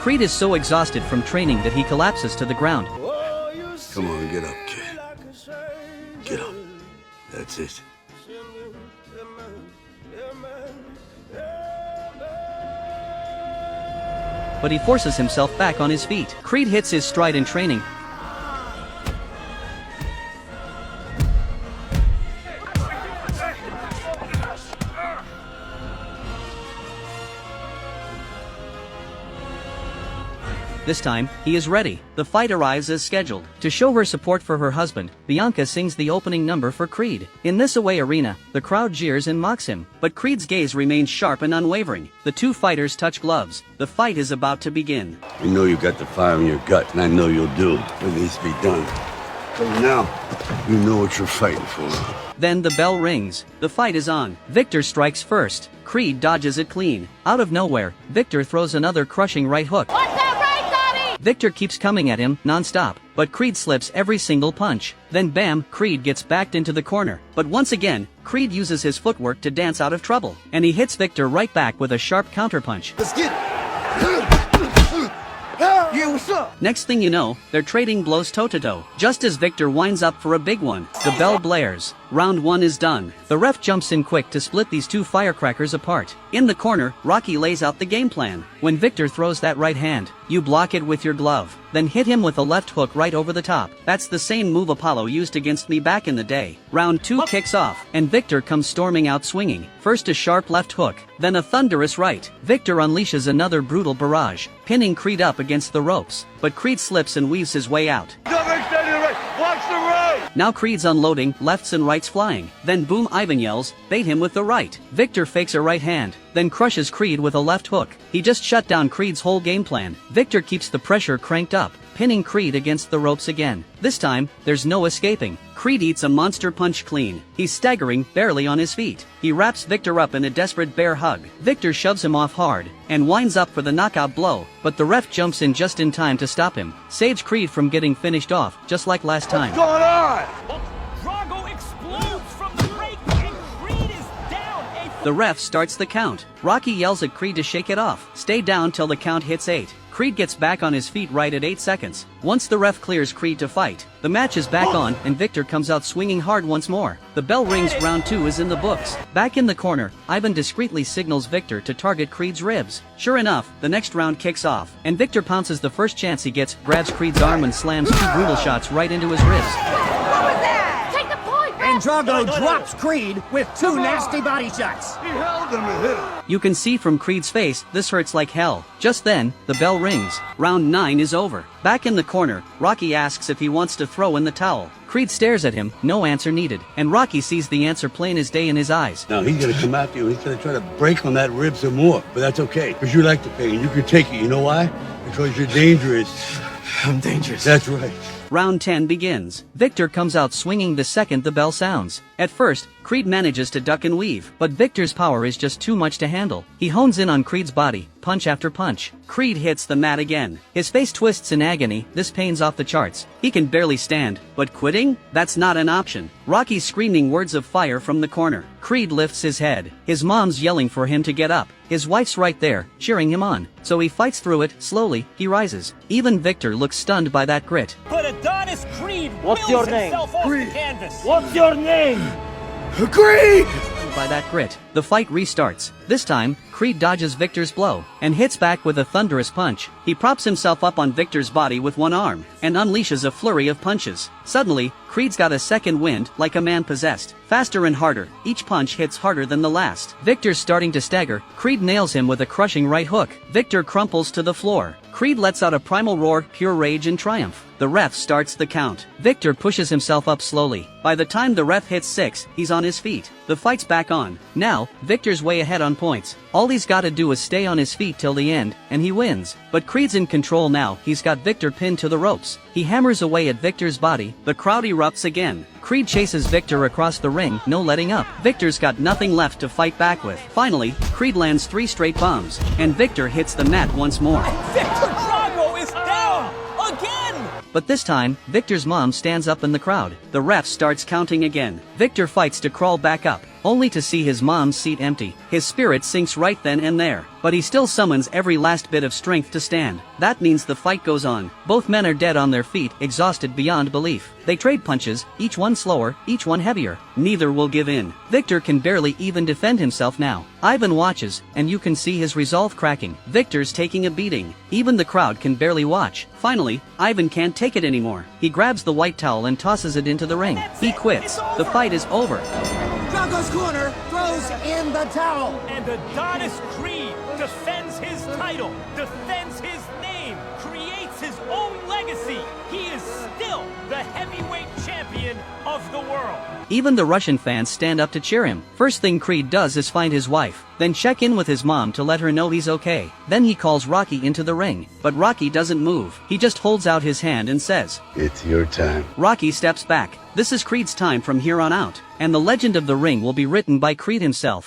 Creed is so exhausted from training that he collapses to the ground. Come on, get up, kid. Get up. That's it. But he forces himself back on his feet. Creed hits his stride in training. This time, he is ready. The fight arrives as scheduled. To show her support for her husband, Bianca sings the opening number for Creed. In this away arena, the crowd jeers and mocks him, but Creed's gaze remains sharp and unwavering. The two fighters touch gloves. The fight is about to begin. I know you got the fire in your gut, and I know you'll do what needs to be done. So now, you know what you're fighting for. Then the bell rings. The fight is on. Victor strikes first. Creed dodges it clean. Out of nowhere, Victor throws another crushing right hook. Victor keeps coming at him, non-stop, but Creed slips every single punch. Then bam, Creed gets backed into the corner. But once again, Creed uses his footwork to dance out of trouble. And he hits Victor right back with a sharp counterpunch. Let's get it. Yeah, what's up? Next thing you know, they're trading blows toe-to-toe. Just as Victor winds up for a big one, the bell blares. Round 1 is done. The ref jumps in quick to split these two firecrackers apart. In the corner, Rocky lays out the game plan. When Victor throws that right hand, you block it with your glove. Then hit him with a left hook right over the top. That's the same move Apollo used against me back in the day. Round 2 kicks off, and Victor comes storming out swinging. First a sharp left hook, then a thunderous right. Victor unleashes another brutal barrage, pinning Creed up against the ropes. But Creed slips and weaves his way out. Watch the right! Now Creed's unloading, lefts and rights flying. Then boom, Ivan yells, bait him with the right. Victor fakes a right hand, then crushes Creed with a left hook. He just shut down Creed's whole game plan. Victor keeps the pressure cranked up, pinning Creed against the ropes again. This time, there's no escaping. Creed eats a monster punch clean. He's staggering, barely on his feet. He wraps Victor up in a desperate bear hug. Victor shoves him off hard, and winds up for the knockout blow, but the ref jumps in just in time to stop him. Saves Creed from getting finished off, just like last time. What's going on? Drago explodes from the break, and Creed is down. The ref starts the count. Rocky yells at Creed to shake it off. Stay down till the count hits 8. Creed gets back on his feet right at 8 seconds. Once the ref clears Creed to fight, the match is back on and Victor comes out swinging hard once more. The bell rings, round 2 is in the books. Back in the corner, Ivan discreetly signals Victor to target Creed's ribs. Sure enough, the next round kicks off, and Victor pounces the first chance he gets, grabs Creed's arm and slams 2 brutal shots right into his ribs. And Drago drops Creed with 2 nasty body shots. He held him and hit him. You can see from Creed's face, this hurts like hell. Just then, the bell rings. Round 9 is over. Back in the corner, Rocky asks if he wants to throw in the towel. Creed stares at him, no answer needed. And Rocky sees the answer plain as day in his eyes. Now he's gonna come after you and he's gonna try to break on that rib some more. But that's okay, because you like the pain. You can take it. You know why? Because you're dangerous. I'm dangerous. That's right. Round 10 begins. Victor comes out swinging the second the bell sounds. At first, Creed manages to duck and weave, but Victor's power is just too much to handle. He hones in on Creed's body, punch after punch. Creed hits the mat again. His face twists in agony, this pain's off the charts. He can barely stand, but quitting? That's not an option. Rocky's screaming words of fire from the corner. Creed lifts his head. His mom's yelling for him to get up. His wife's right there, cheering him on. So he fights through it, slowly, he rises. Even Victor looks stunned by that grit. But Adonis Creed What's your name? himself off the canvas. What's your name? Agree! By that grit, the fight restarts. This time, Creed dodges Victor's blow, and hits back with a thunderous punch. He props himself up on Victor's body with one arm, and unleashes a flurry of punches. Suddenly, Creed's got a second wind, like a man possessed. Faster and harder, each punch hits harder than the last. Victor's starting to stagger. Creed nails him with a crushing right hook. Victor crumples to the floor. Creed lets out a primal roar, pure rage and triumph. The ref starts the count. Victor pushes himself up slowly. By the time the ref hits 6, he's on his feet. The fight's back on. Now, Victor's way ahead on points. All he's gotta do is stay on his feet till the end, and he wins. But Creed's in control now. He's got Victor pinned to the ropes. He hammers away at Victor's body. The crowd erupts again. Creed chases Victor across the ring, no letting up. Victor's got nothing left to fight back with. Finally, Creed lands 3 straight bombs, and Victor hits the mat once more. Victor Drago is down again. But this time, Victor's mom stands up in the crowd. The ref starts counting again. Victor fights to crawl back up, only to see his mom's seat empty. His spirit sinks right then and there, but he still summons every last bit of strength to stand. That means the fight goes on. Both men are dead on their feet, exhausted beyond belief. They trade punches, each one slower, each one heavier. Neither will give in. Victor can barely even defend himself now. Ivan watches, and you can see his resolve cracking. Victor's taking a beating. Even the crowd can barely watch. Finally, Ivan can't take it anymore. He grabs the white towel and tosses it into the ring. He quits. The fight is over. Drago's corner throws in the towel. And Adonis Creed defends his title, defends his name, creates his own legacy. He is still the heavyweight champion of the world. Even the Russian fans stand up to cheer him. First thing Creed does is find his wife, then check in with his mom to let her know he's okay. Then he calls Rocky into the ring, but Rocky doesn't move. He just holds out his hand and says, It's your time. Rocky steps back. This is Creed's time from here on out, and the legend of the ring will be written by Creed himself.